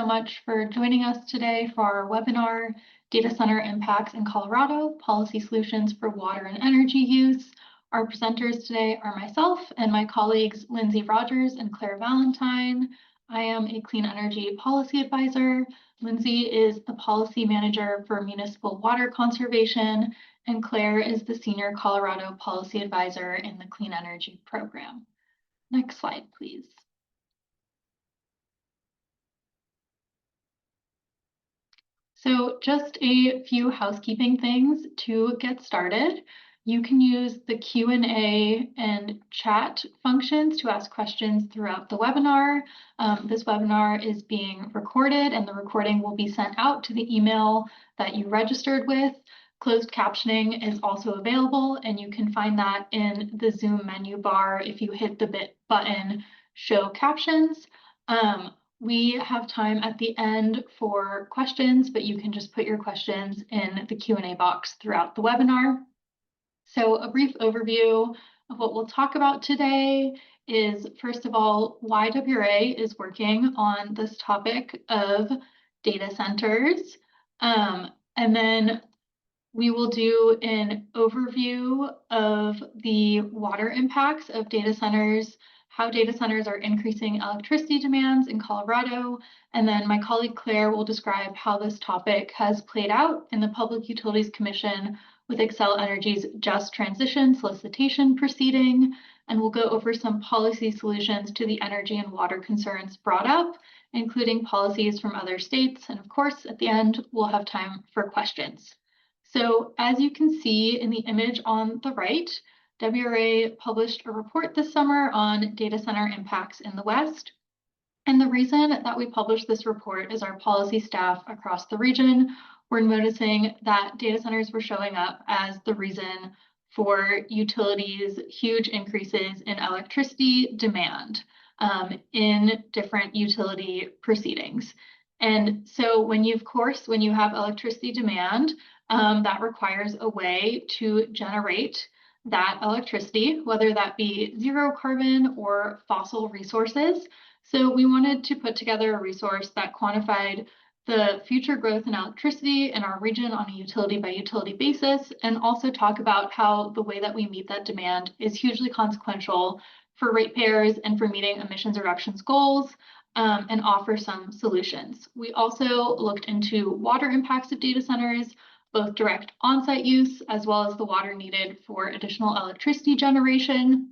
much for joining us today for our webinar, Data Center Impacts in Colorado, Policy Solutions for Water and Energy Use. Our presenters today are myself and my colleagues, Lindsay Rogers and Claire Valentine. I am a Clean Energy Policy Advisor. Lindsay is the Policy Manager for Municipal Water Conservation, and Claire is the Senior Colorado Policy Advisor in the Clean Energy Program. Next slide, please. So just a few housekeeping things to get started. You can use the Q&A and chat functions to ask questions throughout the webinar. This webinar is being recorded and the recording will be sent out to the email that you registered with. Closed captioning is also available and you can find that in the Zoom menu bar if you hit the button Show Captions. We have time at the end for questions, but you can just put your questions in the Q&A box throughout the webinar. So a brief overview of what we'll talk about today is, first of all, why WRA is working on this topic of data centers. And then we will do an overview of the water impacts of data centers, how data centers are increasing electricity demands in Colorado, and then my colleague Claire will describe how this topic has played out in the Public Utilities Commission with Xcel Energy's Just Transition solicitation proceeding, and we'll go over some policy solutions to the energy and water concerns brought up, including policies from other states, and of course, at the end, we'll have time for questions. So as you can see in the image on the right, WRA published a report this summer on data center impacts in the West. And the reason that we published this report is our policy staff across the region were noticing that data centers were showing up as the reason for utilities' huge increases in electricity demand in different utility proceedings. And so when you have electricity demand, that requires a way to generate that electricity, whether that be zero carbon or fossil resources. So we wanted to put together a resource that quantified the future growth in electricity in our region on a utility by utility basis, and also talk about how the way that we meet that demand is hugely consequential for ratepayers and for meeting emissions reductions goals, and offer some solutions. We also looked into water impacts of data centers, both direct on-site use as well as the water needed for additional electricity generation.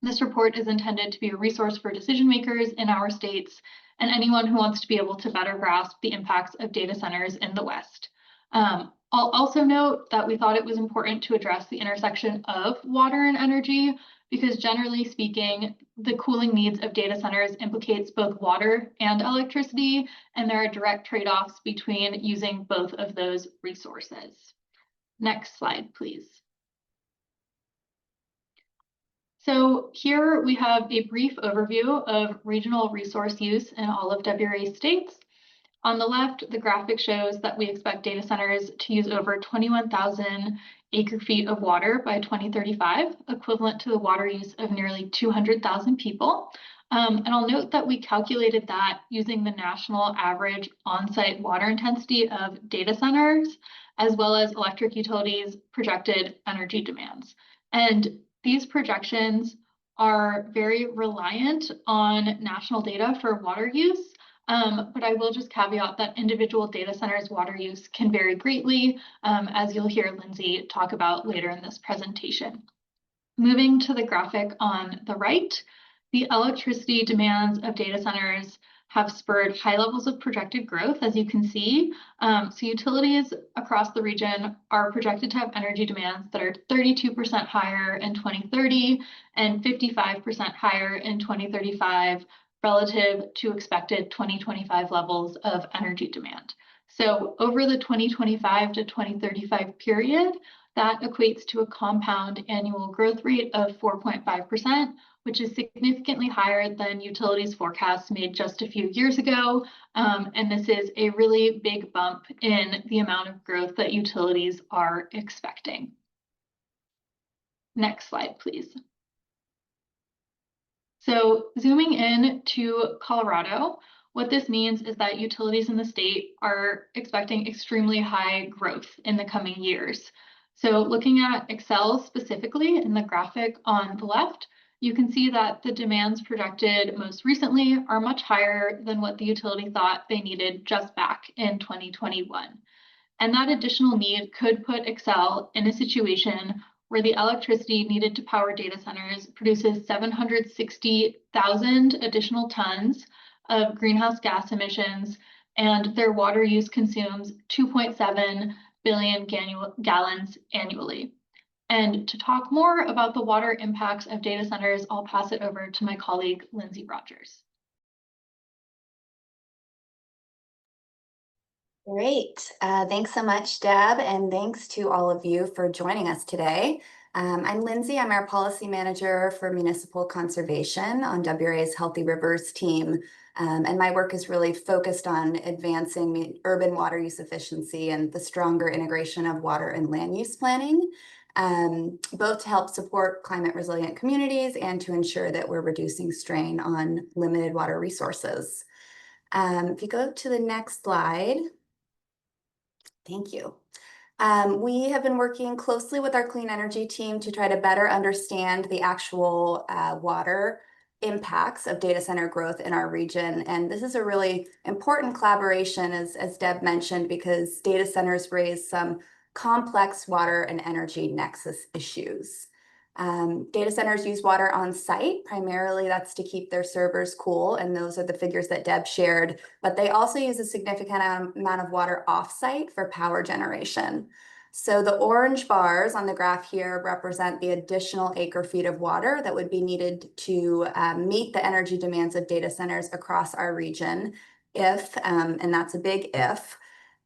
This report is intended to be a resource for decision makers in our states and anyone who wants to be able to better grasp the impacts of data centers in the West. I'll also note that we thought it was important to address the intersection of water and energy because generally speaking, the cooling needs of data centers implicates both water and electricity, and there are direct trade-offs between using both of those resources. Next slide, please. So here we have a brief overview of regional resource use in all of WRA states. On the left, the graphic shows that we expect data centers to use over 21,000 acre-feet of water by 2035, equivalent to the water use of nearly 200,000 people. And I'll note that we calculated that using the national average on-site water intensity of data centers, as well as electric utilities' projected energy demands. And these projections are very reliant on national data for water use. But I will just caveat that individual data centers' water use can vary greatly, as you'll hear Lindsay talk about later in this presentation. Moving to the graphic on the right, the electricity demands of data centers have spurred high levels of projected growth, as you can see. So utilities across the region are projected to have energy demands that are 32% higher in 2030 and 55% higher in 2035, relative to expected 2025 levels of energy demand. So over the 2025 to 2035 period, that equates to a compound annual growth rate of 4.5%, which is significantly higher than utilities forecasts made just a few years ago. And this is a really big bump in the amount of growth that utilities are expecting. Next slide, please. So zooming in to Colorado, What this means is that utilities in the state are expecting extremely high growth in the coming years. So looking at Excel specifically in the graphic on the left, you can see that the demands projected most recently are much higher than what the utility thought they needed just back in 2021. And that additional need could put Excel in a situation where the electricity needed to power data centers produces 760,000 additional tons of greenhouse gas emissions, and their water use consumes 2.7 billion gallons annually. And to talk more about the water impacts of data centers, I'll pass it over to my colleague, Lindsay Rogers. Great. Thanks so much, Deb, and thanks to all of you for joining us today. I'm Lindsay. I'm our policy manager for municipal conservation on WRA's Healthy Rivers team. And my work is really focused on advancing urban water use efficiency and the stronger integration of water and land use planning, both to help support climate resilient communities and to ensure that we're reducing strain on limited water resources. If you go to the next slide. Thank you. We have been working closely with our clean energy team to try to better understand the actual water impacts of data center growth in our region. And this is a really important collaboration, as Deb mentioned, because data centers raise some complex water and energy nexus issues. Data centers use water on site. Primarily, that's to keep their servers cool, and those are the figures that Deb shared. But they also use a significant amount of water off-site for power generation. So the orange bars on the graph here represent the additional acre-feet of water that would be needed to meet the energy demands of data centers across our region if, and that's a big if,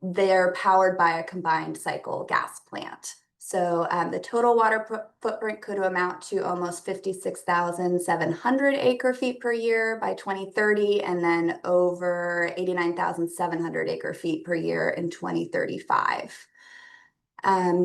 they're powered by a combined cycle gas plant. So the total water footprint could amount to almost 56,700 acre-feet per year by 2030, and then over 89,700 acre-feet per year in 2035.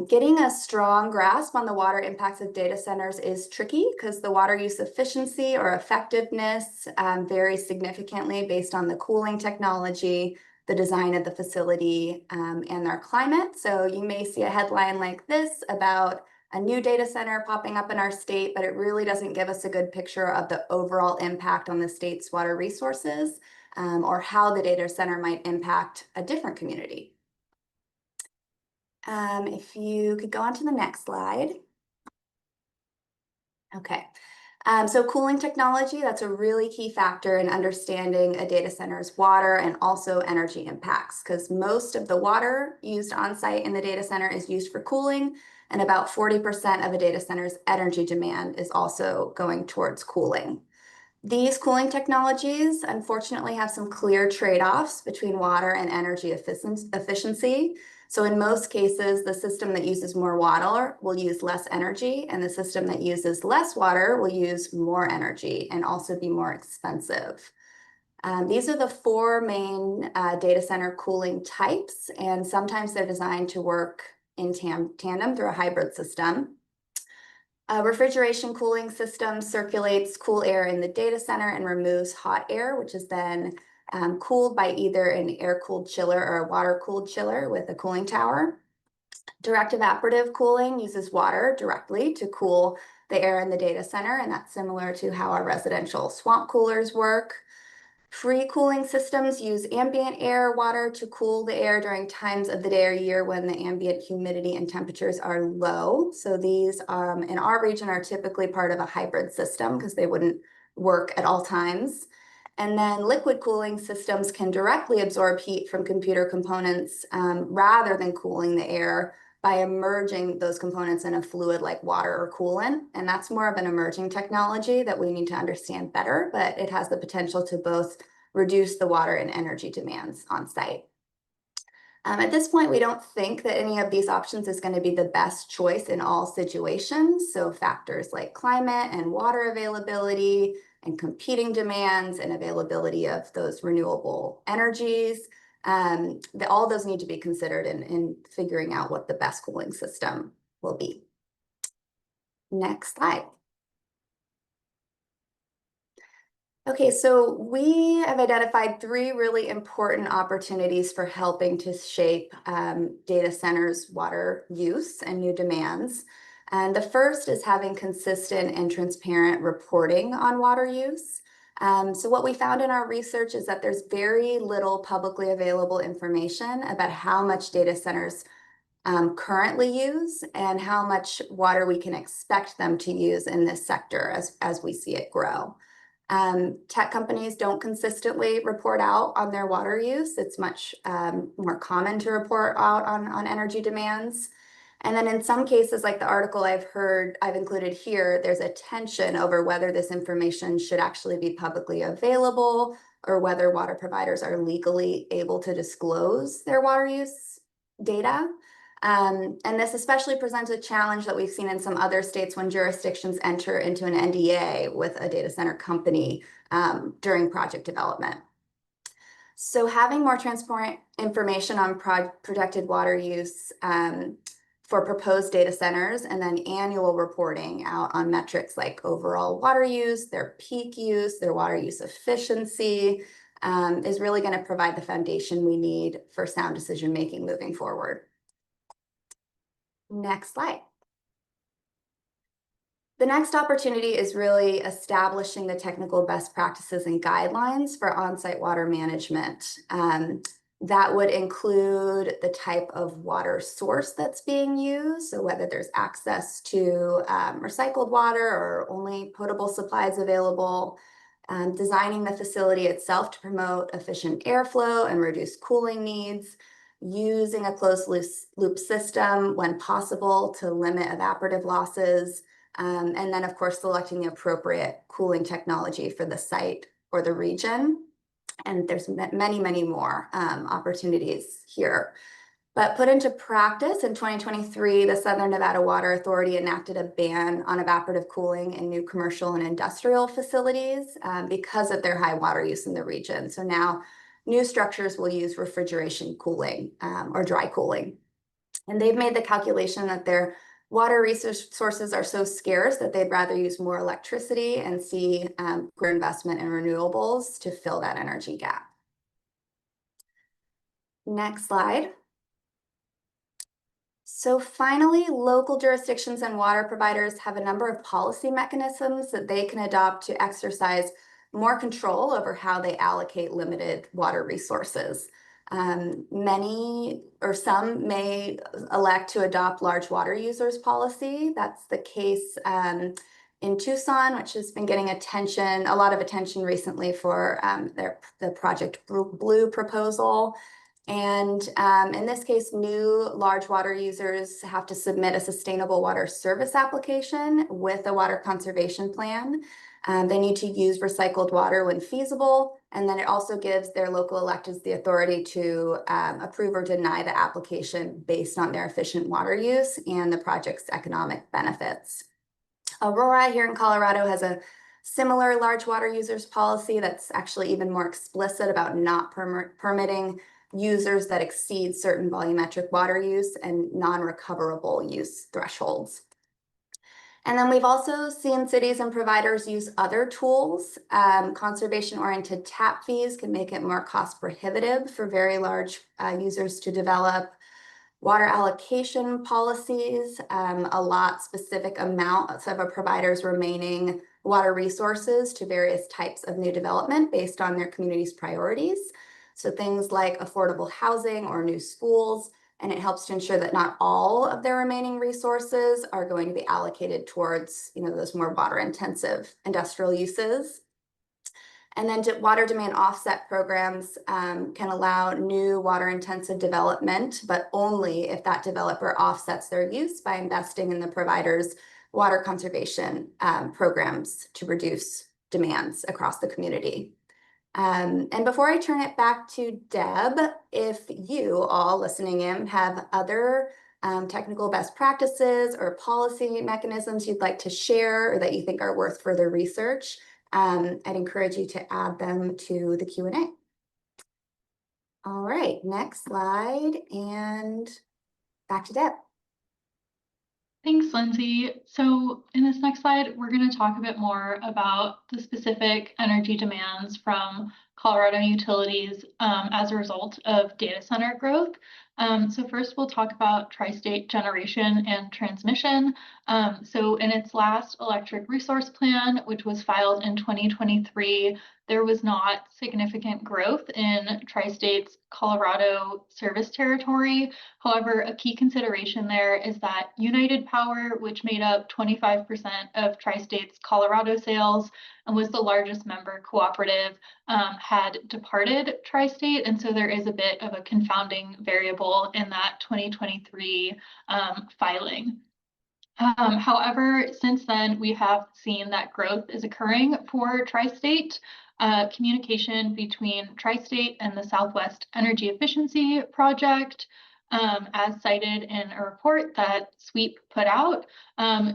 Getting a strong grasp on the water impacts of data centers is tricky because the water use efficiency or effectiveness varies significantly based on the cooling technology, the design of the facility, and their climate. So you may see a headline like this about a new data center popping up in our state, but it really doesn't give us a good picture of the overall impact on the state's water resources or how the data center might impact a different community. If you could go on to the next slide. Okay. So cooling technology, that's a really key factor in understanding a data center's water and also energy impacts, because most of the water used on site in the data center is used for cooling, and about 40% of a data center's energy demand is also going towards cooling. These cooling technologies, unfortunately, have some clear trade-offs between water and energy efficiency. So in most cases, the system that uses more water will use less energy, and the system that uses less water will use more energy and also be more expensive. These are the four main data center cooling types, and sometimes they're designed to work in tandem through a hybrid system. A refrigeration cooling system circulates cool air in the data center and removes hot air, which is then cooled by either an air-cooled chiller or a water-cooled chiller with a cooling tower. Direct evaporative cooling uses water directly to cool the air in the data center, and that's similar to how our residential swamp coolers work. Free cooling systems use ambient air water to cool the air during times of the day or year when the ambient humidity and temperatures are low. So these in our region are typically part of a hybrid system because they wouldn't work at all times. And then liquid cooling systems can directly absorb heat from computer components rather than cooling the air by immersing those components in a fluid like water or coolant. And that's more of an emerging technology that we need to understand better, but it has the potential to both reduce the water and energy demands on site. At this point, we don't think that any of these options is going to be the best choice in all situations. So factors like climate and water availability and competing demands and availability of those renewable energies, all those need to be considered in figuring out what the best cooling system will be. Next slide. Okay, so we have identified three really important opportunities for helping to shape data centers' water use and new demands. And the first is having consistent and transparent reporting on water use. So what we found in our research is that there's very little publicly available information about how much data centers currently use and how much water we can expect them to use in this sector as we see it grow. Tech companies don't consistently report out on their water use. It's much more common to report out on energy demands. And then in some cases, like the article I've included here, there's a tension over whether this information should actually be publicly available or whether water providers are legally able to disclose their water use data. And this especially presents a challenge that we've seen in some other states when jurisdictions enter into an NDA with a data center company during project development. So having more transparent information on projected water use for proposed data centers and then annual reporting out on metrics like overall water use, their peak use, their water use efficiency is really going to provide the foundation we need for sound decision making moving forward. Next slide. The next opportunity is really establishing the technical best practices and guidelines for on-site water management. That would include the type of water source that's being used, so whether there's access to recycled water or only potable supplies available, designing the facility itself to promote efficient airflow and reduce cooling needs, using a closed loop system when possible to limit evaporative losses, and then of course selecting the appropriate cooling technology for the site or the region. And there's many more opportunities here. But put into practice in 2023, the Southern Nevada Water Authority enacted a ban on evaporative cooling in new commercial and industrial facilities because of their high water use in the region. So now new structures will use refrigeration cooling or dry cooling. And they've made the calculation that their water resources are so scarce that they'd rather use more electricity and see greater investment in renewables to fill that energy gap. Next slide. So finally, local jurisdictions and water providers have a number of policy mechanisms that they can adopt to exercise more control over how they allocate limited water resources. Many or some may elect to adopt large water users policy. That's the case in Tucson, which has been getting a lot of attention recently for the Project Blue proposal. And in this case, new large water users have to submit a sustainable water service application with a water conservation plan. They need to use recycled water when feasible, and then it also gives their local electeds the authority to approve or deny the application based on their efficient water use and the project's economic benefits. Aurora here in Colorado has a similar large water users policy that's actually even more explicit about not permitting users that exceed certain volumetric water use and non-recoverable use thresholds. And then we've also seen cities and providers use other tools. Conservation-oriented tap fees can make it more cost prohibitive for very large users to develop. Water allocation policies allot specific amounts of a provider's remaining water resources to various types of new development based on their community's priorities. So things like affordable housing or new schools, and it helps to ensure that not all of their remaining resources are going to be allocated towards, those more water-intensive industrial uses. And then water demand offset programs can allow new water-intensive development, but only if that developer offsets their use by investing in the provider's water conservation programs to reduce demands across the community. And before I turn it back to Deb, if you all listening in have other technical best practices or policy mechanisms you'd like to share or that you think are worth further research, I'd encourage you to add them to the Q&A. All right, next slide, and back to Deb. Thanks, Lindsay. So in this next slide, we're going to talk a bit more about the specific energy demands from Colorado utilities as a result of data center growth. So first, we'll talk about tri-state generation and transmission. So in its last electric resource plan, which was filed in 2023, there was not significant growth in tri-state's Colorado service territory. However, a key consideration there is that United Power, which made up 25% of Tri-State's Colorado sales and was the largest member cooperative, had departed Tri-State. And so there is a bit of a confounding variable in that 2023 filing. However, since then, we have seen that growth is occurring for Tri-State. Communication between Tri-State and the Southwest Energy Efficiency Project, as cited in a report that SWEEP put out,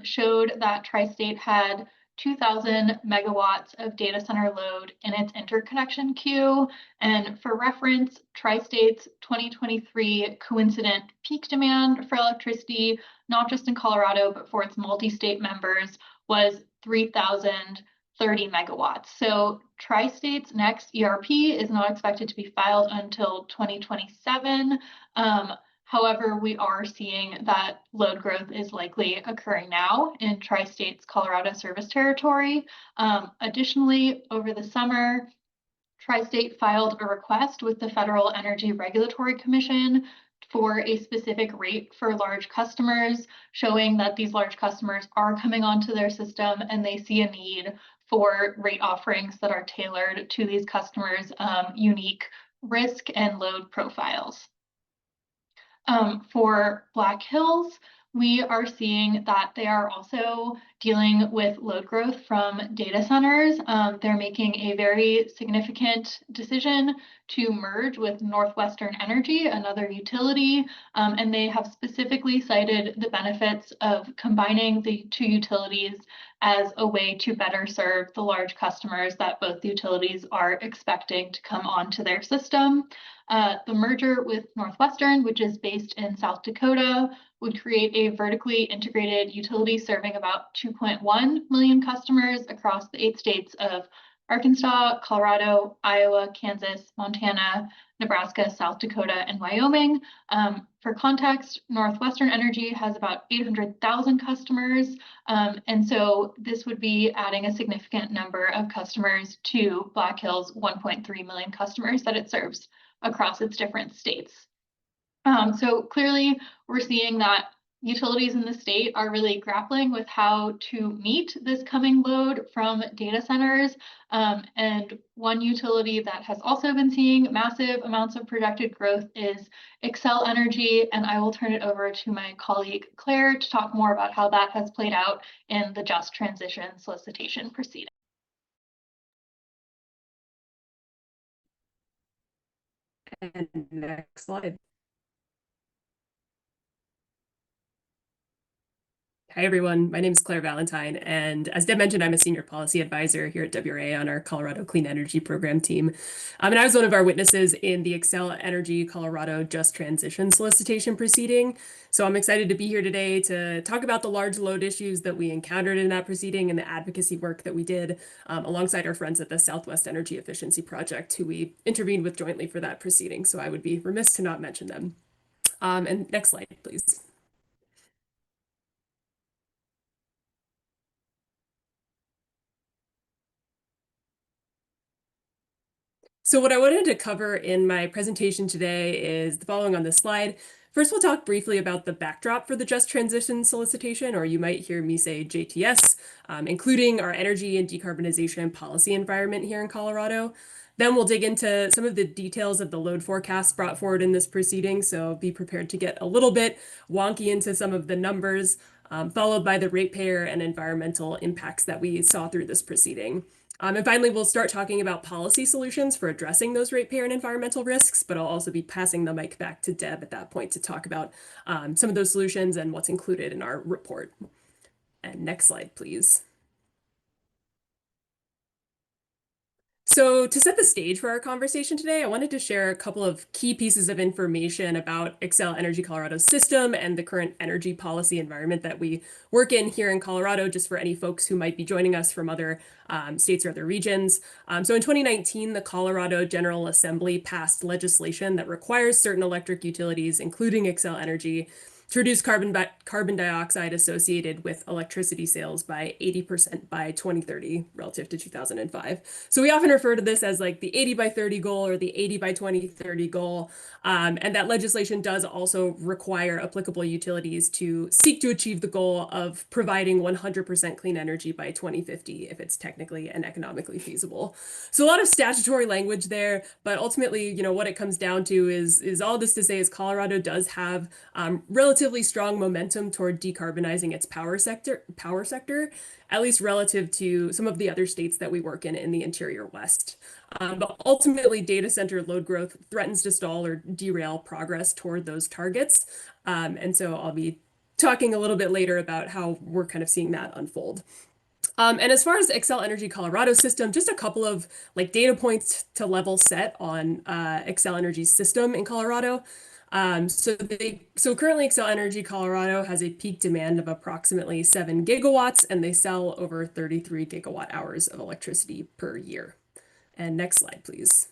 showed that Tri-State had 2,000 megawatts of data center load in its interconnection queue. And for reference, Tri-State's 2023 coincident peak demand for electricity, not just in Colorado, but for its multi-state members, was 3,030 megawatts. So Tri-State's next ERP is not expected to be filed until 2027. However, we are seeing that load growth is likely occurring now in Tri-State's Colorado service territory. Additionally, over the summer, Tri-State filed a request with the Federal Energy Regulatory Commission for a specific rate for large customers, showing that these large customers are coming onto their system and they see a need for rate offerings that are tailored to these customers' unique risk and load profiles. For Black Hills, we are seeing that they are also dealing with load growth from data centers. They're making a very significant decision to merge with Northwestern Energy, another utility, and they have specifically cited the benefits of combining the two utilities as a way to better serve the large customers that both utilities are expecting to come onto their system. The merger with Northwestern, which is based in South Dakota, would create a vertically integrated utility serving about 2.1 million customers across the 8 states of Arkansas, Colorado, Iowa, Kansas, Montana, Nebraska, South Dakota, and Wyoming. For context, Northwestern Energy has about 800,000 customers, and so this would be adding a significant number of customers to Black Hills' 1.3 million customers that it serves across its different states. So clearly, we're seeing that utilities in the state are really grappling with how to meet this coming load from data centers. And one utility that has also been seeing massive amounts of projected growth is Xcel Energy. And I will turn it over to my colleague Claire to talk more about how that has played out in the just transition solicitation proceeding. And next slide. Hi, everyone. My name is Claire Valentine, and as Deb mentioned, I'm a senior policy advisor here at WRA on our Colorado Clean Energy Program team. And I was one of our witnesses in the Xcel Energy Colorado Just Transition solicitation proceeding. So I'm excited to be here today to talk about the large load issues that we encountered in that proceeding and the advocacy work that we did alongside our friends at the Southwest Energy Efficiency Project, who we intervened with jointly for that proceeding. So I would be remiss to not mention them. And next slide, please. So what I wanted to cover in my presentation today is the following on this slide. First, we'll talk briefly about the backdrop for the Just Transition solicitation, or you might hear me say JTS, including our energy and decarbonization policy environment here in Colorado. Then we'll dig into some of the details of the load forecasts brought forward in this proceeding, so be prepared to get a little bit wonky into some of the numbers, followed by the ratepayer and environmental impacts that we saw through this proceeding. And finally, we'll start talking about policy solutions for addressing those ratepayer and environmental risks, but I'll also be passing the mic back to Deb at that point to talk about some of those solutions and what's included in our report. And next slide, please. So, to set the stage for our conversation today, I wanted to share a couple of key pieces of information about Xcel Energy Colorado's system and the current energy policy environment that we work in here in Colorado, just for any folks who might be joining us from other states or other regions. So, in 2019, the Colorado General Assembly passed legislation that requires certain electric utilities, including Xcel Energy, to reduce carbon dioxide associated with electricity sales by 80% by 2030 relative to 2005. So we often refer to this as like the 80 by 30 goal or the 80 by 2030 goal. And that legislation does also require applicable utilities to seek to achieve the goal of providing 100% clean energy by 2050 if it's technically and economically feasible. So a lot of statutory language there, but ultimately, what it comes down to is all this to say is Colorado does have relatively strong momentum toward decarbonizing its power sector, at least relative to some of the other states that we work in the interior West. But ultimately, data center load growth threatens to stall or derail progress toward those targets. And so I'll be talking a little bit later about how we're kind of seeing that unfold. And as far as Xcel Energy Colorado's system, just a couple of data points to level set on Xcel Energy's system in Colorado. So currently Xcel Energy Colorado has a peak demand of approximately 7 gigawatts, and they sell over 33 gigawatt hours of electricity per year. And next slide, please.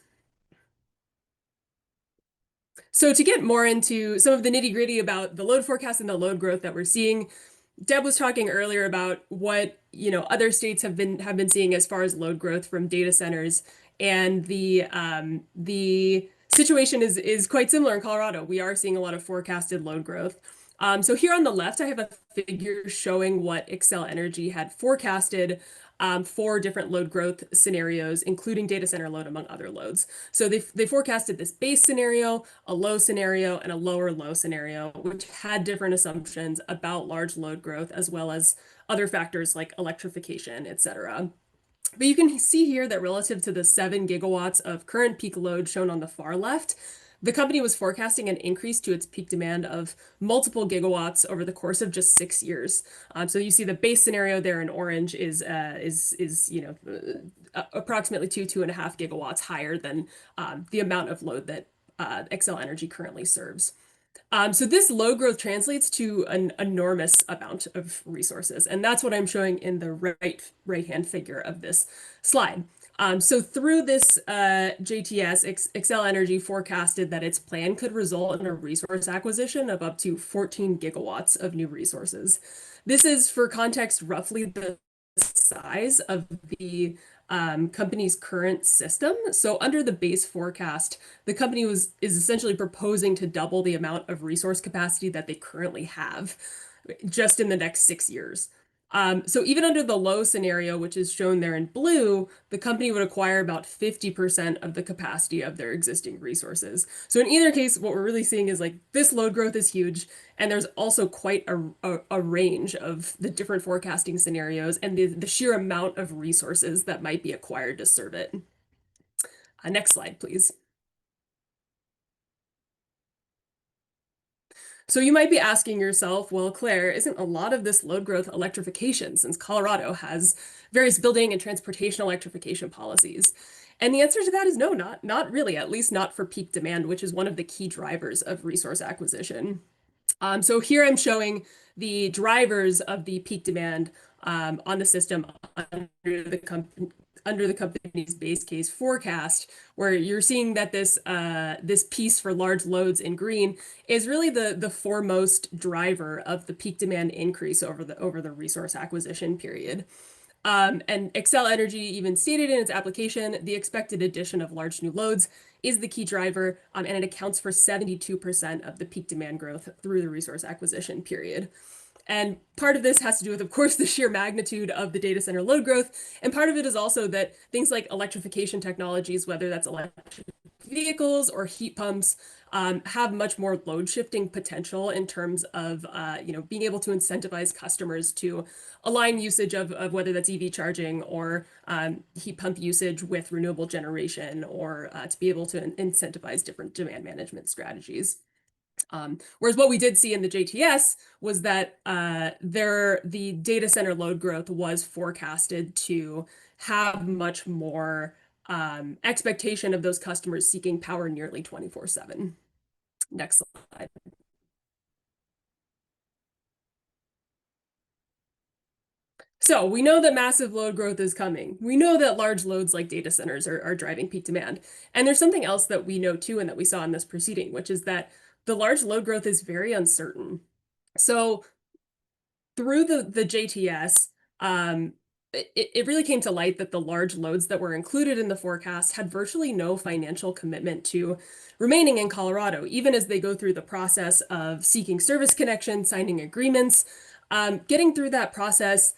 So to get more into some of the nitty-gritty about the load forecast and the load growth that we're seeing, Deb was talking earlier about what other states have been seeing as far as load growth from data centers, and the situation is quite similar in Colorado. We are seeing a lot of forecasted load growth. So here on the left, I have a figure showing what Xcel Energy had forecasted for different load growth scenarios, including data center load, among other loads. So they forecasted this base scenario, a low scenario, and a lower low scenario, which had different assumptions about large load growth, as well as other factors like electrification, et cetera. But you can see here that relative to the 7 gigawatts of current peak load shown on the far left, the company was forecasting an increase to its peak demand of multiple gigawatts over the course of just 6 years. So you see the base scenario there in orange is approximately 2.5 gigawatts higher than the amount of load that Xcel Energy currently serves. So this load growth translates to an enormous amount of resources, and that's what I'm showing in the right-hand figure of this slide. So through this JTS, Xcel Energy forecasted that its plan could result in a resource acquisition of up to 14 gigawatts of new resources. This is, for context, roughly the size of the company's current system. So under the base forecast, the company is essentially proposing to double the amount of resource capacity that they currently have just in the next 6 years. So even under the low scenario, which is shown there in blue, the company would acquire about 50% of the capacity of their existing resources. So in either case, what we're really seeing is this load growth is huge, and there's also quite a range of the different forecasting scenarios and the sheer amount of resources that might be acquired to serve it. Next slide, please. So you might be asking yourself, well, Claire, isn't a lot of this load growth electrification, since Colorado has various building and transportation electrification policies? And the answer to that is no, not really, at least not for peak demand, which is one of the key drivers of resource acquisition. So here I'm showing the drivers of the peak demand on the system under the company's base case forecast, where you're seeing that this piece for large loads in green is really the foremost driver of the peak demand increase over the resource acquisition period. And Xcel Energy even stated in its application, the expected addition of large new loads is the key driver, and it accounts for 72% of the peak demand growth through the resource acquisition period. And part of this has to do with, of course, the sheer magnitude of the data center load growth. And part of it is also that things like electrification technologies, whether that's electric vehicles or heat pumps, have much more load shifting potential in terms of being able to incentivize customers to align usage of whether that's EV charging or heat pump usage with renewable generation, or to be able to incentivize different demand management strategies. Whereas what we did see in the JTS was that the data center load growth was forecasted to have much more expectation of those customers seeking power nearly 24/7. Next slide. So we know that massive load growth is coming. We know that large loads like data centers are driving peak demand. And there's something else that we know too, and that we saw in this proceeding, which is that the large load growth is very uncertain. So through the JTS, it really came to light that the large loads that were included in the forecast had virtually no financial commitment to remaining in Colorado, even as they go through the process of seeking service connection, signing agreements, getting through that process,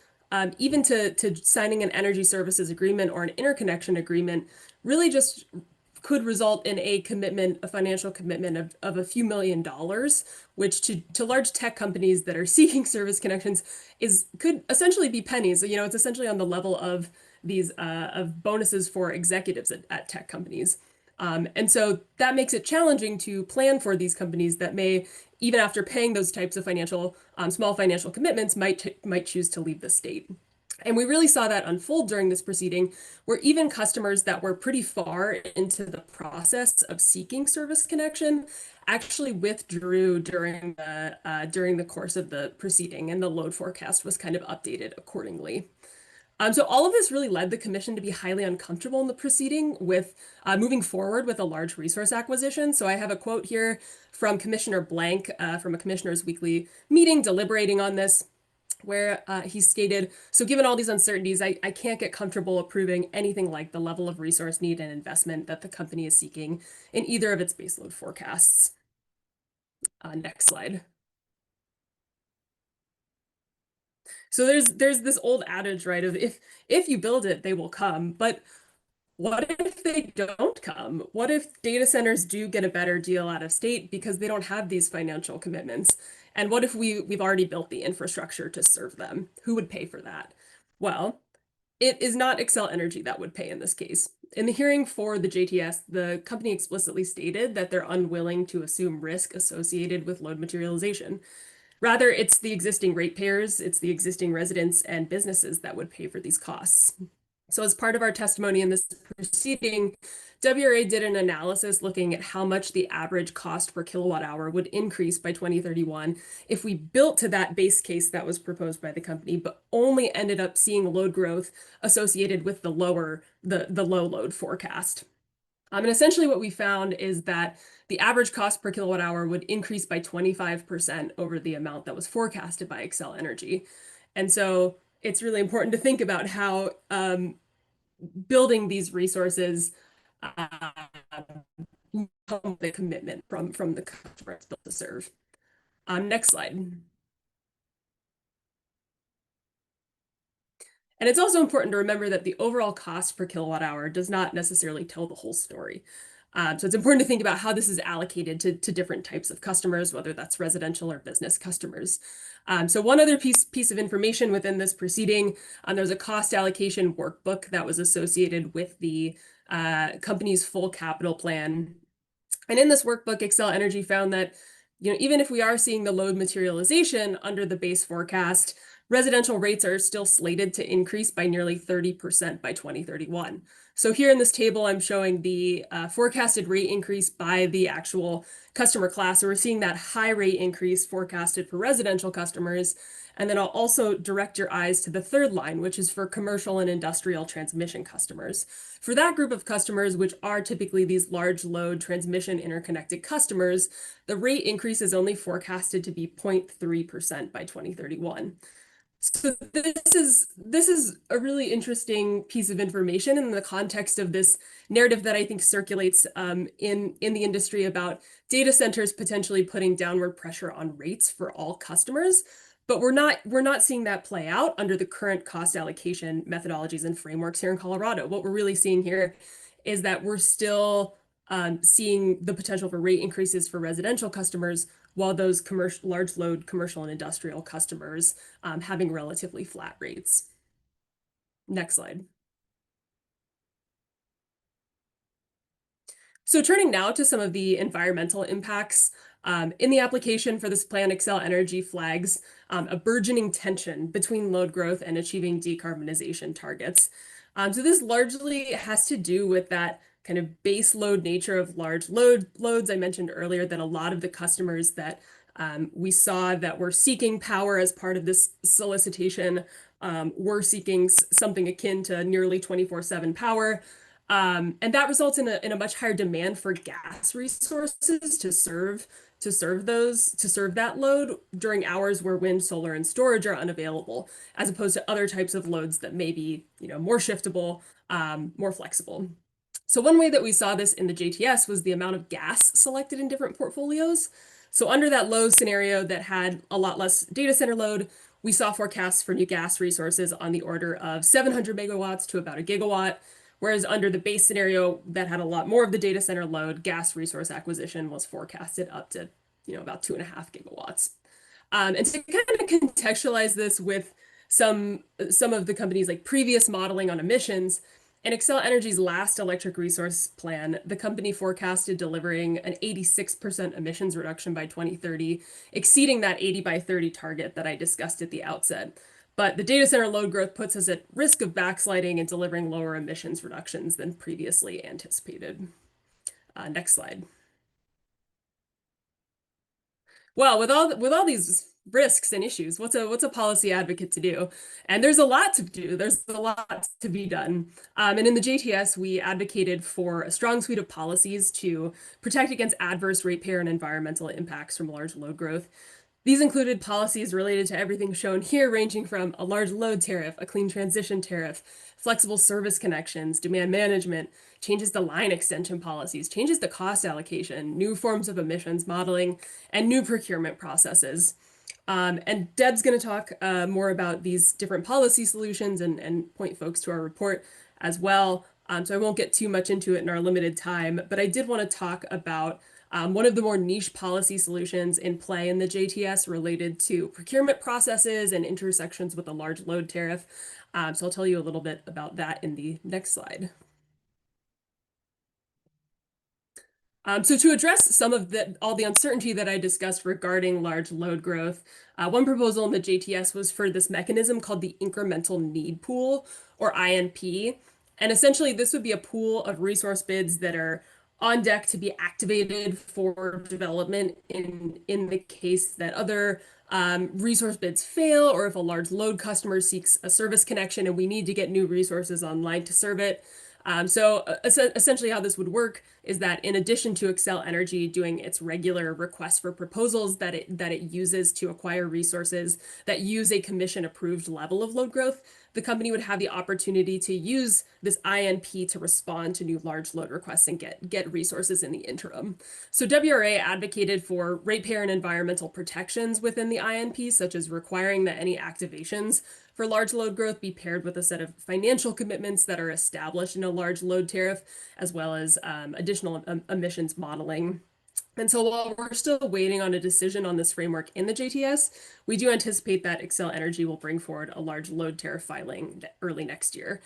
even to signing an energy services agreement or an interconnection agreement, really just could result in a commitment, a financial commitment of a few $1,000,000, which to large tech companies that are seeking service connections could essentially be pennies. You know, it's essentially on the level of these of bonuses for executives at tech companies. And so that makes it challenging to plan for these companies that may, even after paying those types of financial, small financial commitments, might choose to leave the state. And we really saw that unfold during this proceeding, where even customers that were pretty far into the process of seeking service connection actually withdrew during the course of the proceeding, and the load forecast was kind of updated accordingly. So all of this really led the commission to be highly uncomfortable in the proceeding with moving forward with a large resource acquisition. So I have a quote here from Commissioner Blank from a commissioner's weekly meeting deliberating on this, where he stated, "So given all these uncertainties, I can't get comfortable approving anything like the level of resource need and investment that the company is seeking in either of its baseload forecasts." Next slide. So there's this old adage, right, of if you build it, they will come. But what if they don't come? What if data centers do get a better deal out of state because they don't have these financial commitments? And what if we've already built the infrastructure to serve them? Who would pay for that? Well, it is not Xcel Energy that would pay in this case. In the hearing for the JTS, the company explicitly stated that they're unwilling to assume risk associated with load materialization. Rather, it's the existing ratepayers, it's the existing residents and businesses that would pay for these costs. So as part of our testimony in this proceeding, WRA did an analysis looking at how much the average cost per kilowatt hour would increase by 2031 if we built to that base case that was proposed by the company, but only ended up seeing load growth associated with the low load forecast. And essentially what we found is that the average cost per kilowatt hour would increase by 25% over the amount that was forecasted by Xcel Energy. And so it's really important to think about how building these resources the commitment from the customer to serve. Next slide. And it's also important to remember that the overall cost per kilowatt hour does not necessarily tell the whole story. So it's important to think about how this is allocated to different types of customers, whether that's residential or business customers. So one other piece of information within this proceeding, there's a cost allocation workbook that was associated with the company's full capital plan. And in this workbook, Xcel Energy found that, you know, even if we are seeing the load materialization under the base forecast, residential rates are still slated to increase by nearly 30% by 2031. So here in this table, I'm showing the forecasted rate increase by the actual customer class. So we're seeing that high rate increase forecasted for residential customers. And then I'll also direct your eyes to the third line, which is for commercial and industrial transmission customers. For that group of customers, which are typically these large load transmission interconnected customers, the rate increase is only forecasted to be 0.3% by 2031. So this is a really interesting piece of information in the context of this narrative that I think circulates in the industry about data centers potentially putting downward pressure on rates for all customers. But we're not seeing that play out under the current cost allocation methodologies and frameworks here in Colorado. What we're really seeing here is that we're still seeing the potential for rate increases for residential customers, while those large load commercial and industrial customers having relatively flat rates. Next slide. So turning now to some of the environmental impacts. In the application for this plan, Xcel Energy flags a burgeoning tension between load growth and achieving decarbonization targets. So this largely has to do with that kind of base load nature of large loads. I mentioned earlier that a lot of the customers that we saw that were seeking power as part of this solicitation were seeking something akin to nearly 24/7 power. And that results in a much higher demand for gas resources to serve that load during hours where wind, solar, and storage are unavailable, as opposed to other types of loads that may be, more shiftable, more flexible. So one way that we saw this in the JTS was the amount of gas selected in different portfolios. So under that low scenario that had a lot less data center load, we saw forecasts for new gas resources on the order of 700 megawatts to about a gigawatt. Whereas under the base scenario that had a lot more of the data center load, gas resource acquisition was forecasted up to, about 2.5 gigawatts. And to kind of contextualize this with some of the company's like previous modeling on emissions, in Xcel Energy's last electric resource plan, the company forecasted delivering an 86% emissions reduction by 2030, exceeding that 80 by 30 target that I discussed at the outset. But the data center load growth puts us at risk of backsliding and delivering lower emissions reductions than previously anticipated. Next slide. Well, with all these risks and issues, what's a policy advocate to do? And there's a lot to do. There's a lot to be done. And in the JTS, we advocated for a strong suite of policies to protect against adverse ratepayer and environmental impacts from large load growth. These included policies related to everything shown here, ranging from a large load tariff, a clean transition tariff, flexible service connections, demand management, changes to line extension policies, changes to cost allocation, new forms of emissions modeling, and new procurement processes. And Deb's going to talk more about these different policy solutions and point folks to our report as well. So I won't get too much into it in our limited time, but I did want to talk about one of the more niche policy solutions in play in the JTS related to procurement processes and intersections with a large load tariff. So I'll tell you a little bit about that in the next slide. So to address some of all the uncertainty that I discussed regarding large load growth, one proposal in the JTS was for this mechanism called the incremental need pool, or INP. And essentially, this would be a pool of resource bids that are on deck to be activated for development in the case that other resource bids fail, or if a large load customer seeks a service connection and we need to get new resources online to serve it. So essentially how this would work is that in addition to Xcel Energy doing its regular request for proposals that it uses to acquire resources that use a commission approved level of load growth, the company would have the opportunity to use this INP to respond to new large load requests and get resources in the interim. So WRA advocated for ratepayer and environmental protections within the INP, such as requiring that any activations for large load growth be paired with a set of financial commitments that are established in a large load tariff, as well as additional emissions modeling. And so while we're still waiting on a decision on this framework in the JTS, we do anticipate that Xcel Energy will bring forward a large load tariff filing early next year.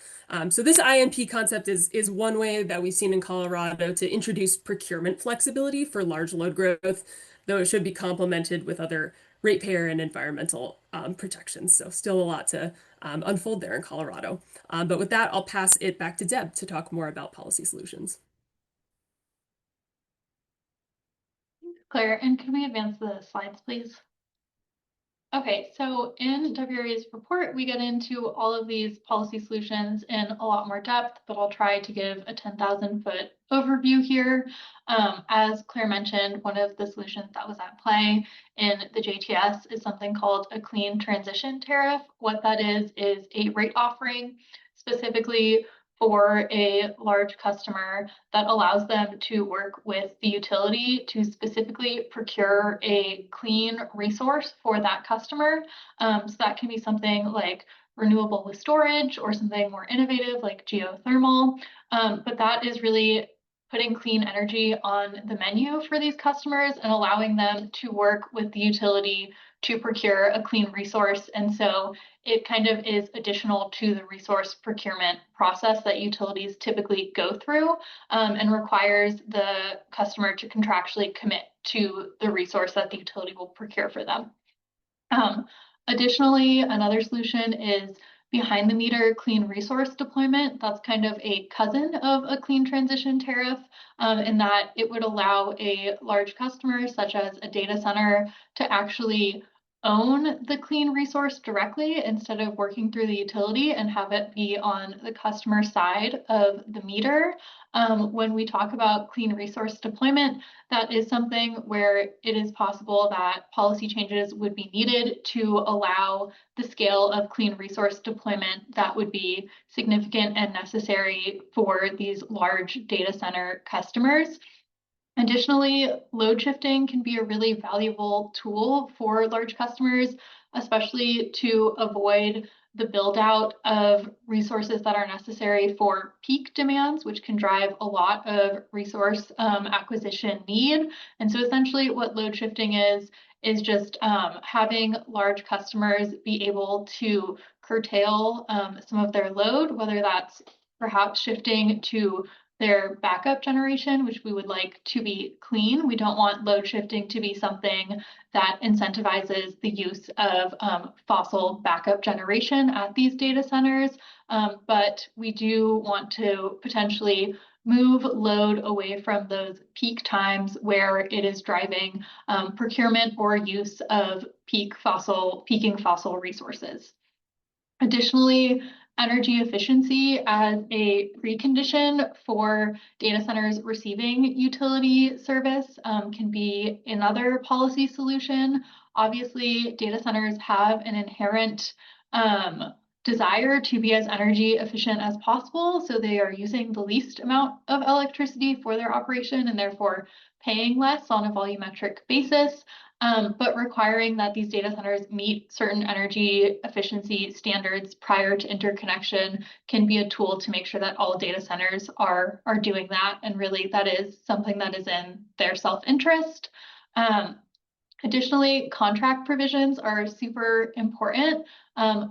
So this INP concept is one way that we've seen in Colorado to introduce procurement flexibility for large load growth, though it should be complemented with other ratepayer and environmental protections. So still a lot to unfold there in Colorado. But with that, I'll pass it back to Deb to talk more about policy solutions. Claire, and can we advance the slides, please? Okay, so in WRA's report, we get into all of these policy solutions in a lot more depth, but I'll try to give a 10,000-foot overview here. As Claire mentioned, one of the solutions that was at play in the JTS is something called a clean transition tariff. What that is a rate offering specifically for a large customer that allows them to work with the utility to specifically procure a clean resource for that customer. So that can be something like renewable with storage or something more innovative like geothermal. But that is really putting clean energy on the menu for these customers and allowing them to work with the utility to procure a clean resource. And so it kind of is additional to the resource procurement process that utilities typically go through and requires the customer to contractually commit to the resource that the utility will procure for them. Additionally, another solution is behind the meter clean resource deployment. That's kind of a cousin of a clean transition tariff, in that it would allow a large customer, such as a data center, to actually own the clean resource directly instead of working through the utility and have it be on the customer side of the meter. When we talk about clean resource deployment, that is something where it is possible that policy changes would be needed to allow the scale of clean resource deployment that would be significant and necessary for these large data center customers. Additionally, load shifting can be a really valuable tool for large customers, especially to avoid the build out of resources that are necessary for peak demands, which can drive a lot of resource acquisition need. And so essentially what load shifting is just having large customers be able to curtail some of their load, whether that's perhaps shifting to their backup generation, which we would like to be clean. We don't want load shifting to be something that incentivizes the use of fossil backup generation at these data centers. But we do want to potentially move load away from those peak times where it is driving procurement or use of peaking fossil resources. Additionally, energy efficiency as a precondition for data centers receiving utility service can be another policy solution. Obviously, data centers have an inherent desire to be as energy efficient as possible, so they are using the least amount of electricity for their operation and therefore paying less on a volumetric basis. But requiring that these data centers meet certain energy efficiency standards prior to interconnection can be a tool to make sure that all data centers are doing that. And really, that is something that is in their self-interest. Additionally, contract provisions are super important.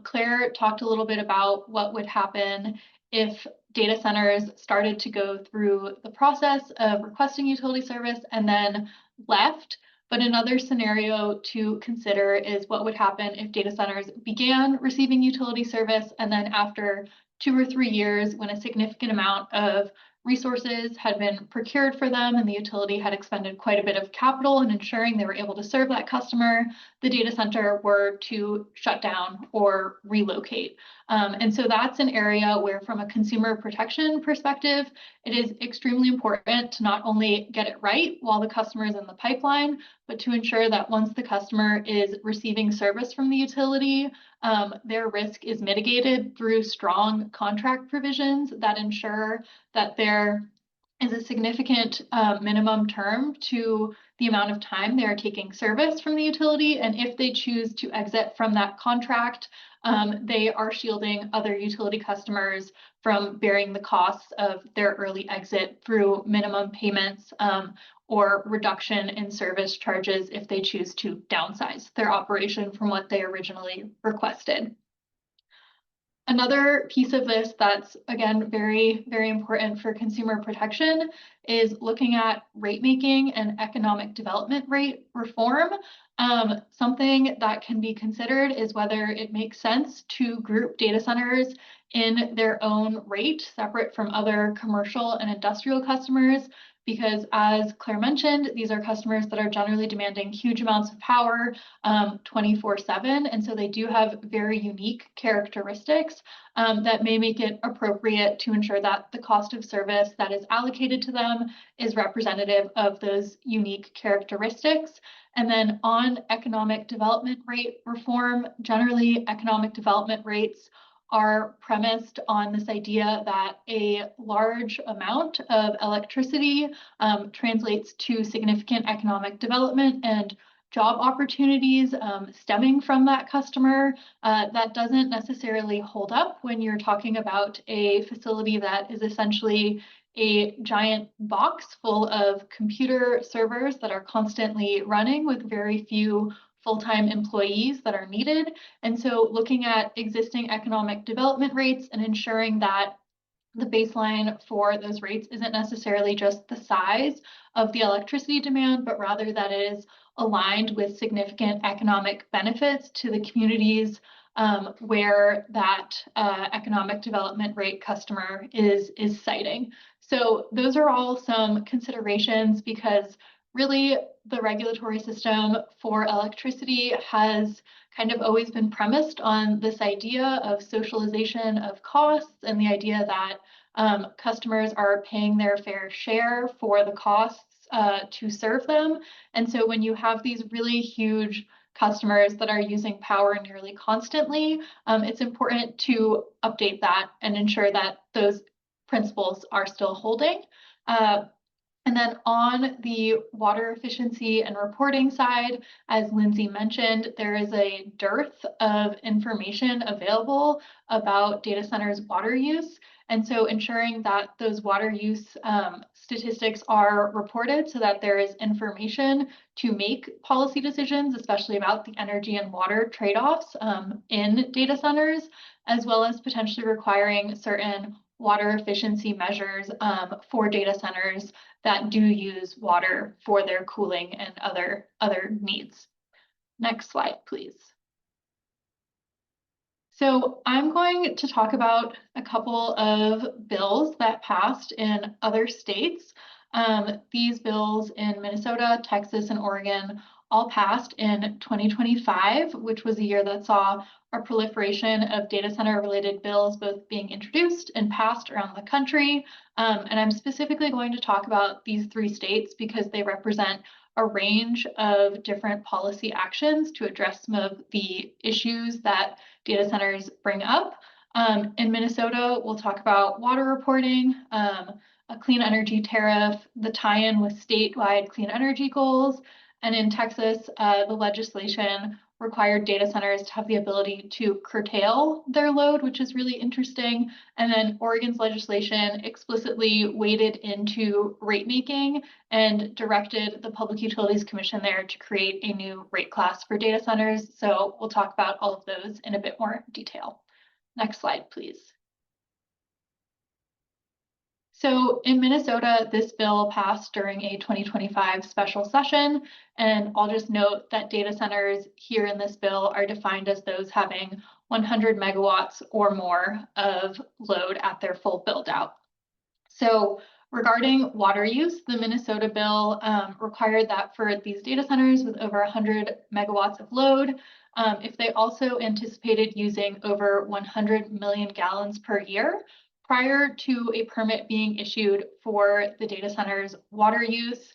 Claire talked a little bit about what would happen if data centers started to go through the process of requesting utility service and then left. But another scenario to consider is what would happen if data centers began receiving utility service and then after 2 or 3 years, when a significant amount of resources had been procured for them and the utility had expended quite a bit of capital in ensuring they were able to serve that customer, the data center were to shut down or relocate. And so that's an area where, from a consumer protection perspective, it is extremely important to not only get it right while the customer is in the pipeline, but to ensure that once the customer is receiving service from the utility, their risk is mitigated through strong contract provisions that ensure that there is a significant minimum term to the amount of time they are taking service from the utility. And if they choose to exit from that contract, they are shielding other utility customers from bearing the costs of their early exit through minimum payments or reduction in service charges if they choose to downsize their operation from what they originally requested. Another piece of this that's, again, very, very important for consumer protection is looking at rate making and economic development rate reform. Something that can be considered is whether it makes sense to group data centers in their own rate, separate from other commercial and industrial customers, because as Claire mentioned, these are customers that are generally demanding huge amounts of power 24/7. And so they do have very unique characteristics that may make it appropriate to ensure that the cost of service that is allocated to them is representative of those unique characteristics. And then on economic development rate reform, generally economic development rates are premised on this idea that a large amount of electricity translates to significant economic development and job opportunities stemming from that customer. That doesn't necessarily hold up when you're talking about a facility that is essentially a giant box full of computer servers that are constantly running with very few full-time employees that are needed. And so looking at existing economic development rates and ensuring that the baseline for those rates isn't necessarily just the size of the electricity demand, but rather that it is aligned with significant economic benefits to the communities where that economic development rate customer is citing. So those are all some considerations, because really the regulatory system for electricity has kind of always been premised on this idea of socialization of costs, and the idea that customers are paying their fair share for the costs to serve them. And so when you have these really huge customers that are using power nearly constantly, it's important to update that and ensure that those principles are still holding. And then on the water efficiency and reporting side, as Lindsay mentioned, there is a dearth of information available about data centers' water use. And so ensuring that those water use statistics are reported so that there is information to make policy decisions, especially about the energy and water trade-offs in data centers, as well as potentially requiring certain water efficiency measures for data centers that do use water for their cooling and other needs. Next slide, please. So I'm going to talk about a couple of bills that passed in other states. These bills in Minnesota, Texas, and Oregon all passed in 2025, which was a year that saw a proliferation of data center related bills both being introduced and passed around the country. And I'm specifically going to talk about these 3 states because they represent a range of different policy actions to address some of the issues that data centers bring up. In Minnesota, we'll talk about water reporting, a clean energy tariff, the tie-in with statewide clean energy goals. And in Texas, the legislation required data centers to have the ability to curtail their load, which is really interesting. And then Oregon's legislation explicitly waded into rate making and directed the Public Utilities Commission there to create a new rate class for data centers. So we'll talk about all of those in a bit more detail. Next slide, please. So in Minnesota, this bill passed during a 2025 special session, and I'll just note that data centers here in this bill are defined as those having 100 megawatts or more of load at their full build out. So regarding water use, the Minnesota bill required that for these data centers with over 100 megawatts of load, if they also anticipated using over 100 million gallons per year, prior to a permit being issued for the data center's water use,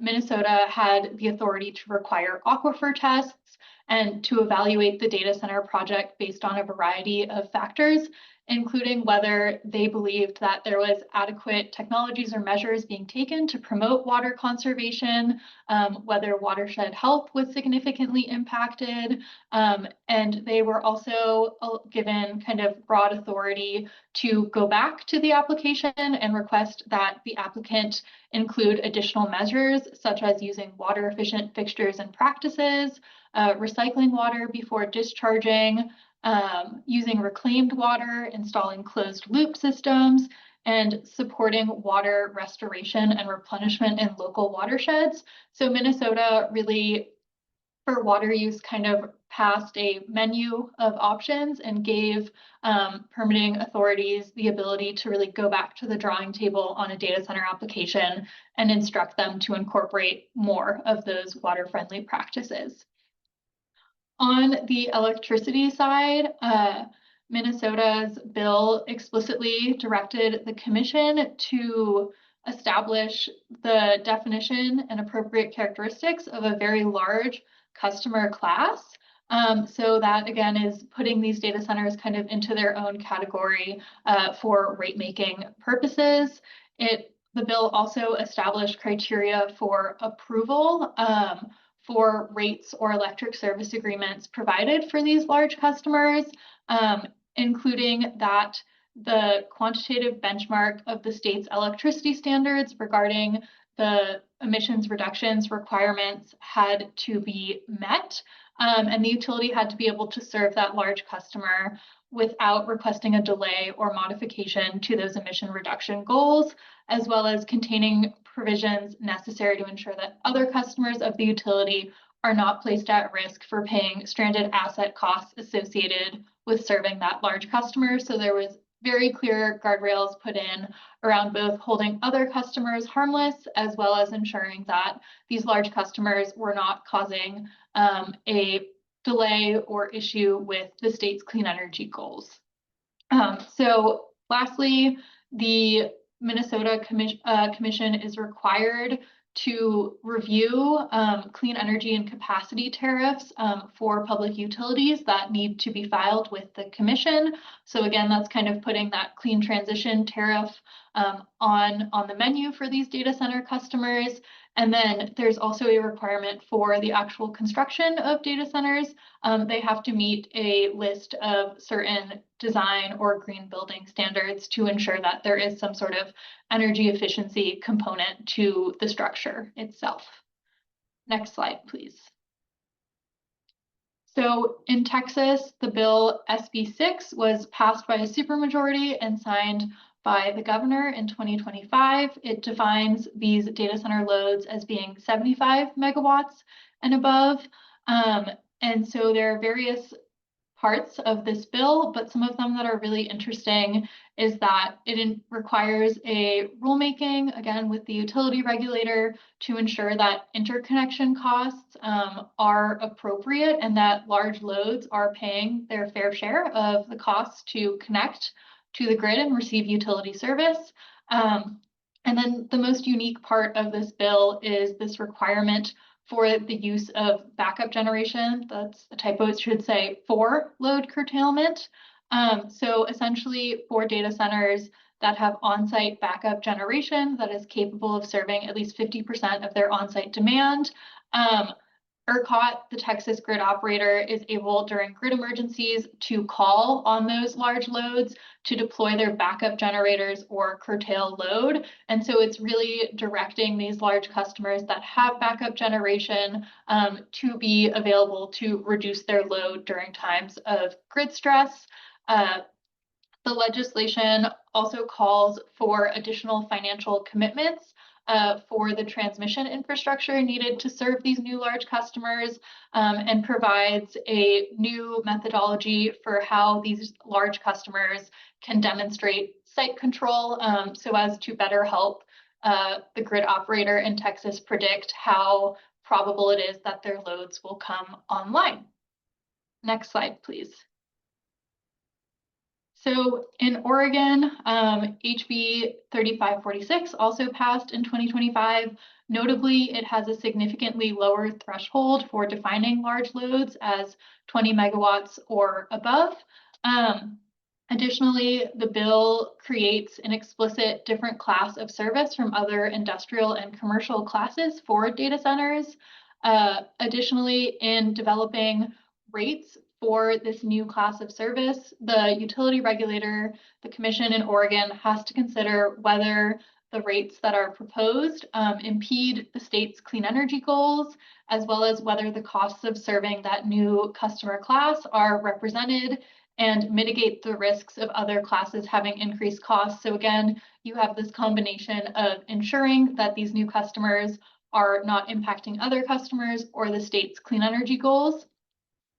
Minnesota had the authority to require aquifer tests and to evaluate the data center project based on a variety of factors, including whether they believed that there was adequate technologies or measures being taken to promote water conservation, whether watershed health was significantly impacted, and they were also given kind of broad authority to go back to the application and request that the applicant include additional measures, such as using water efficient fixtures and practices, recycling water before discharging, using reclaimed water, installing closed loop systems, and supporting water restoration and replenishment in local watersheds. So Minnesota really, for water use, kind of passed a menu of options and gave permitting authorities the ability to really go back to the drawing table on a data center application and instruct them to incorporate more of those water-friendly practices. On the electricity side, Minnesota's bill explicitly directed the commission to establish the definition and appropriate characteristics of a very large customer class. So that, again, is putting these data centers kind of into their own category for rate making purposes. The bill also established criteria for approval for rates or electric service agreements provided for these large customers, including that the quantitative benchmark of the state's electricity standards regarding the emissions reductions requirements had to be met, and the utility had to be able to serve that large customer without requesting a delay or modification to those emission reduction goals, as well as containing provisions necessary to ensure that other customers of the utility are not placed at risk for paying stranded asset costs associated with serving that large customer. So there was very clear guardrails put in around both holding other customers harmless, as well as ensuring that these large customers were not causing a delay or issue with the state's clean energy goals. So lastly, the Minnesota Commission is required to review clean energy and capacity tariffs for public utilities that need to be filed with the commission. So again, that's kind of putting that clean transition tariff on the menu for these data center customers. And then there's also a requirement for the actual construction of data centers. They have to meet a list of certain design or green building standards to ensure that there is some sort of energy efficiency component to the structure itself. Next slide, please. So in Texas, the bill SB 6 was passed by a supermajority and signed by the governor in 2025. It defines these data center loads as being 75 megawatts and above. And so there are various parts of this bill, but some of them that are really interesting is that it requires a rulemaking, again, with the utility regulator to ensure that interconnection costs are appropriate and that large loads are paying their fair share of the costs to connect to the grid and receive utility service. And then the most unique part of this bill is this requirement for the use of backup generation. That's a typo, it should say for load curtailment. So essentially for data centers that have on-site backup generation that is capable of serving at least 50% of their on-site demand, ERCOT, the Texas grid operator, is able during grid emergencies to call on those large loads to deploy their backup generators or curtail load. And so it's really directing these large customers that have backup generation to be available to reduce their load during times of grid stress. The legislation also calls for additional financial commitments for the transmission infrastructure needed to serve these new large customers and provides a new methodology for how these large customers can demonstrate site control so as to better help the grid operator in Texas predict how probable it is that their loads will come online. Next slide, please. So in Oregon, HB 3546 also passed in 2025. Notably, it has a significantly lower threshold for defining large loads as 20 megawatts or above. Additionally, the bill creates an explicit different class of service from other industrial and commercial classes for data centers. Additionally, in developing rates for this new class of service, the utility regulator, the commission in Oregon, has to consider whether the rates that are proposed impede the state's clean energy goals, as well as whether the costs of serving that new customer class are represented and mitigate the risks of other classes having increased costs. So again, you have this combination of ensuring that these new customers are not impacting other customers or the state's clean energy goals.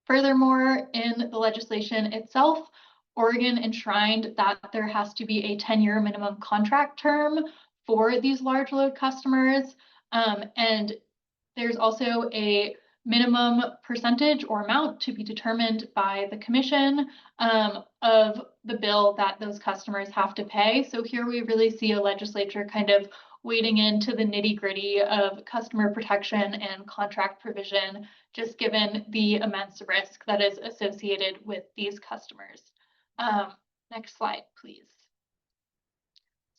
Furthermore, in the legislation itself, Oregon enshrined that there has to be a 10-year minimum contract term for these large load customers. And there's also a minimum percentage or amount to be determined by the commission of the bill that those customers have to pay. So here we really see a legislature kind of wading into the nitty-gritty of customer protection and contract provision, just given the immense risk that is associated with these customers. Next slide, please.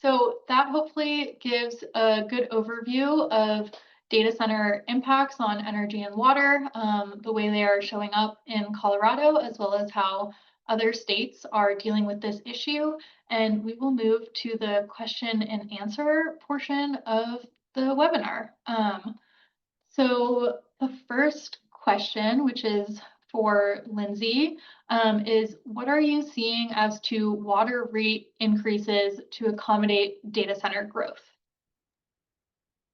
So that hopefully gives a good overview of data center impacts on energy and water, the way they are showing up in Colorado, as well as how other states are dealing with this issue. And we will move to the question and answer portion of the webinar. So the first question, which is for Lindsay, is what are you seeing as to water rate increases to accommodate data center growth?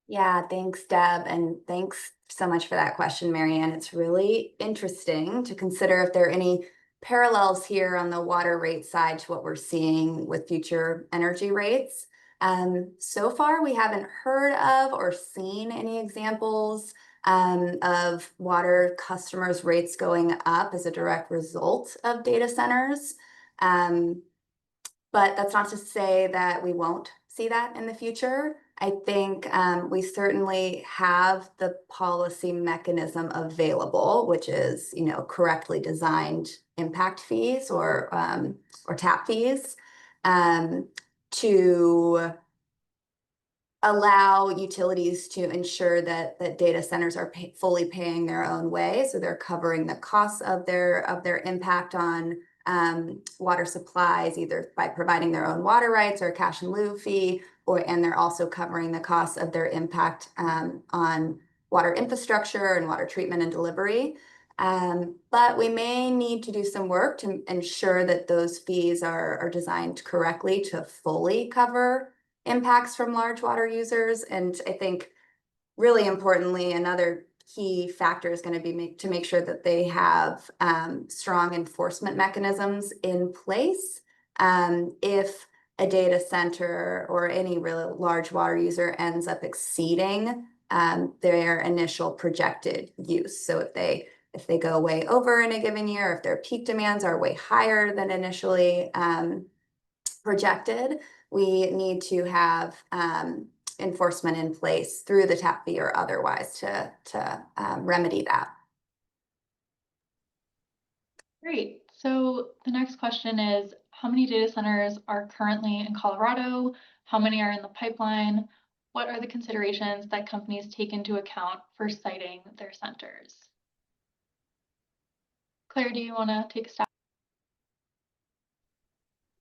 Yeah, thanks, Deb, and thanks so much for that question, Marianne. It's really interesting to consider if there are any parallels here on the water rate side to what we're seeing with future energy rates. So far, we haven't heard of or seen any examples of water customers' rates going up as a direct result of data centers. But that's not to say that we won't see that in the future. I think we certainly have the policy mechanism available, which is, correctly designed impact fees or tap fees to allow utilities to ensure that data centers are fully paying their own way. So they're covering the costs of their impact on water supplies, either by providing their own water rights or cash in lieu fee, and they're also covering the costs of their impact on water infrastructure and water treatment and delivery. But we may need to do some work to ensure that those fees are designed correctly to fully cover impacts from large water users. And I think really importantly, another key factor is going to be to make sure that they have strong enforcement mechanisms in place. If a data center or any really large water user ends up exceeding their initial projected use. So if they go way over in a given year, if their peak demands are way higher than initially projected, we need to have enforcement in place through the tap fee or otherwise to remedy that. Great. So the next question is, how many data centers are currently in Colorado? How many are in the pipeline? What are the considerations that companies take into account for siting their centers? Claire, do you want to take a stab?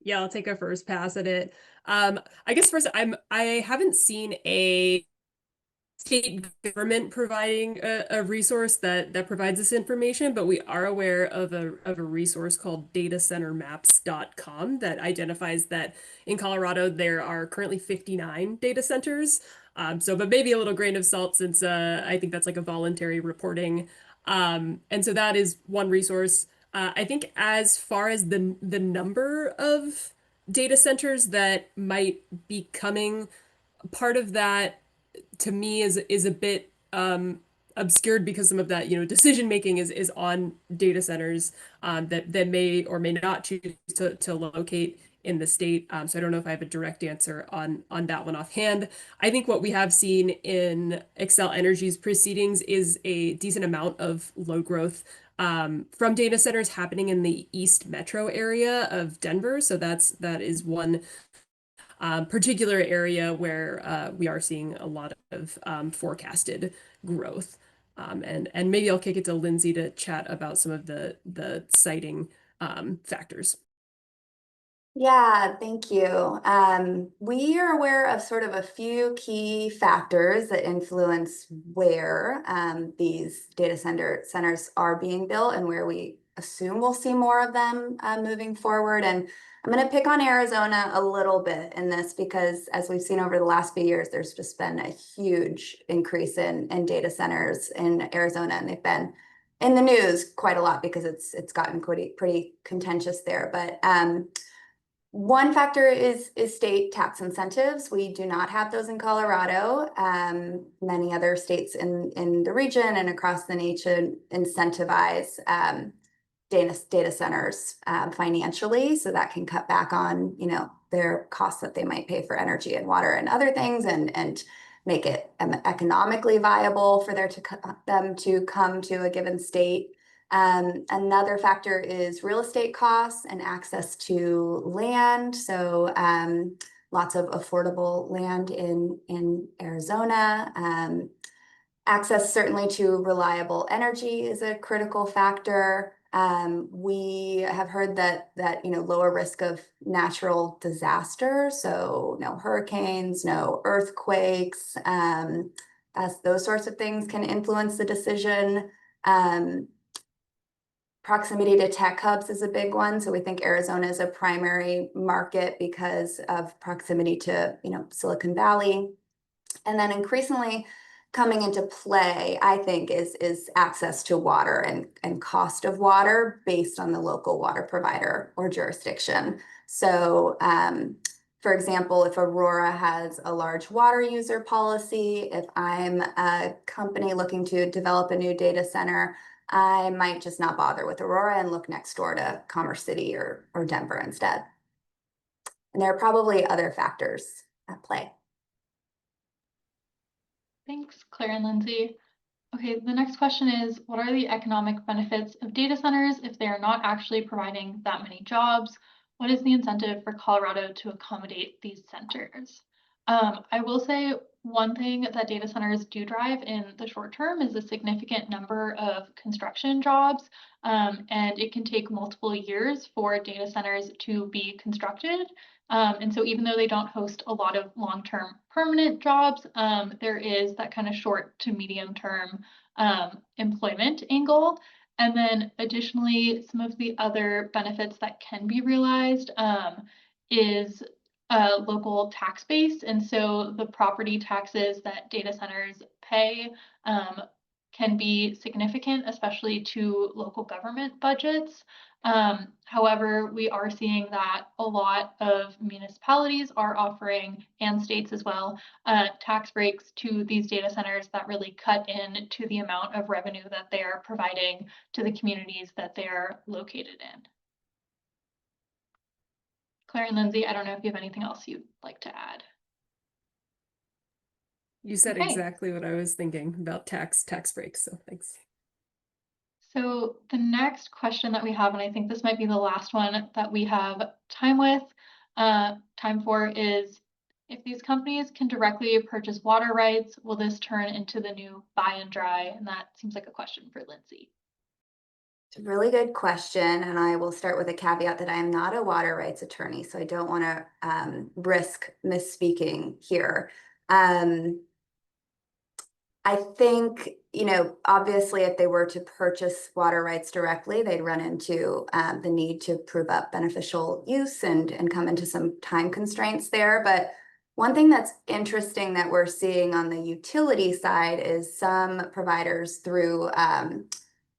Yeah, I'll take a first pass at it. I guess first, I haven't seen a state government providing a resource that provides this information, but we are aware of a resource called datacentermaps.com that identifies that in Colorado there are currently 59 data centers. But maybe a little grain of salt since I think that's like a voluntary reporting. And so that is one resource. I think as far as the number of data centers that might be coming, part of that to me is a bit obscured because some of that decision making is on data centers that may or may not choose to locate in the state. So I don't know if I have a direct answer on that one offhand. I think what we have seen in Xcel Energy's proceedings is a decent amount of load growth from data centers happening in the East Metro area of Denver. So that is one particular area where we are seeing a lot of forecasted growth. And maybe I'll kick it to Lindsay to chat about some of the siting factors. Yeah, thank you. We are aware of sort of a few key factors that influence where these data centers are being built and where we assume we'll see more of them moving forward. And I'm going to pick on Arizona a little bit in this because as we've seen over the last few years, there's just been a huge increase in data centers in Arizona, and they've been in the news quite a lot because it's gotten pretty contentious there. But one factor is state tax incentives. We do not have those in Colorado. Many other states in the region and across the nation incentivize data centers financially, so that can cut back on their costs that they might pay for energy and water and other things, and make it economically viable for them to come to a given state. Another factor is real estate costs and access to land. So lots of affordable land in Arizona. Access certainly to reliable energy is a critical factor. We have heard that lower risk of natural disaster, so no hurricanes, no earthquakes, as those sorts of things can influence the decision. Proximity to tech hubs is a big one. So we think Arizona is a primary market because of proximity to, Silicon Valley. And then increasingly, coming into play, I think, is access to water and cost of water based on the local water provider or jurisdiction. So, for example, if Aurora has a large water user policy, if I'm a company looking to develop a new data center, I might just not bother with Aurora and look next door to Commerce City or Denver instead. And there are probably other factors at play. Thanks, Claire and Lindsay. Okay, the next question is, what are the economic benefits of data centers if they are not actually providing that many jobs? What is the incentive for Colorado to accommodate these centers? I will say one thing that data centers do drive in the short term is a significant number of construction jobs, and it can take multiple years for data centers to be constructed. And so even though they don't host a lot of long-term permanent jobs, there is that kind of short to medium term employment angle. And then additionally, some of the other benefits that can be realized is local tax base. And so the property taxes that data centers pay can be significant, especially to local government budgets. However, we are seeing that a lot of municipalities are offering, and states as well, tax breaks to these data centers that really cut in to the amount of revenue that they are providing to the communities that they are located in. Claire and Lindsay, I don't know if you have anything else you'd like to add. You said Okay. exactly what I was thinking about tax breaks, so thanks. So the next question that we have, and I think this might be the last one that we have time for, is if these companies can directly purchase water rights, will this turn into the new buy and dry? And that seems like a question for Lindsay. It's a really good question, and I will start with a caveat that I am not a water rights attorney, so I don't want to risk misspeaking here. I think, obviously, if they were to purchase water rights directly, they'd run into the need to prove up beneficial use and come into some time constraints there. But one thing that's interesting that we're seeing on the utility side is some providers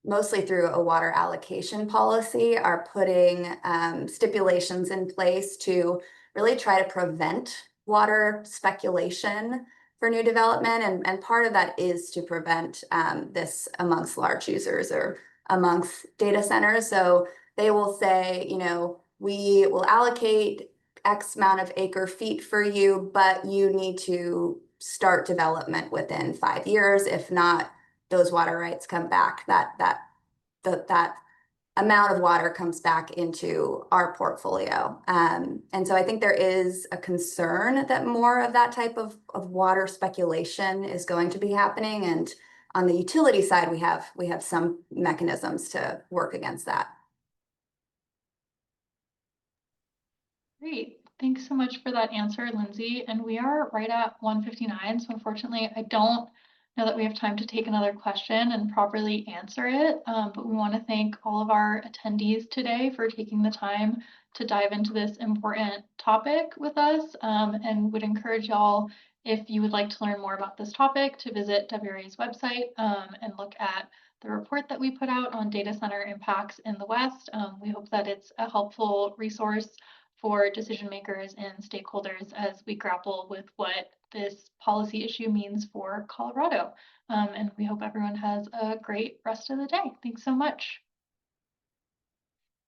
mostly through a water allocation policy, are putting stipulations in place to really try to prevent water speculation for new development. And part of that is to prevent this amongst large users or amongst data centers. So they will say, we will allocate X amount of acre feet for you, but you need to start development within 5 years. If not, those water rights come back. That amount of water comes back into our portfolio. And so I think there is a concern that more of that type of water speculation is going to be happening. And on the utility side, we have some mechanisms to work against that. Great. Thanks so much for that answer, Lindsay. And we are right at 1:59. So unfortunately, I don't know that we have time to take another question and properly answer it. But we want to thank all of our attendees today for taking the time to dive into this important topic with us, and would encourage y'all, if you would like to learn more about this topic, to visit WRA's website and look at the report that we put out on data center impacts in the West. We hope that it's a helpful resource for decision makers and stakeholders as we grapple with what this policy issue means for Colorado. And we hope everyone has a great rest of the day. Thanks so much.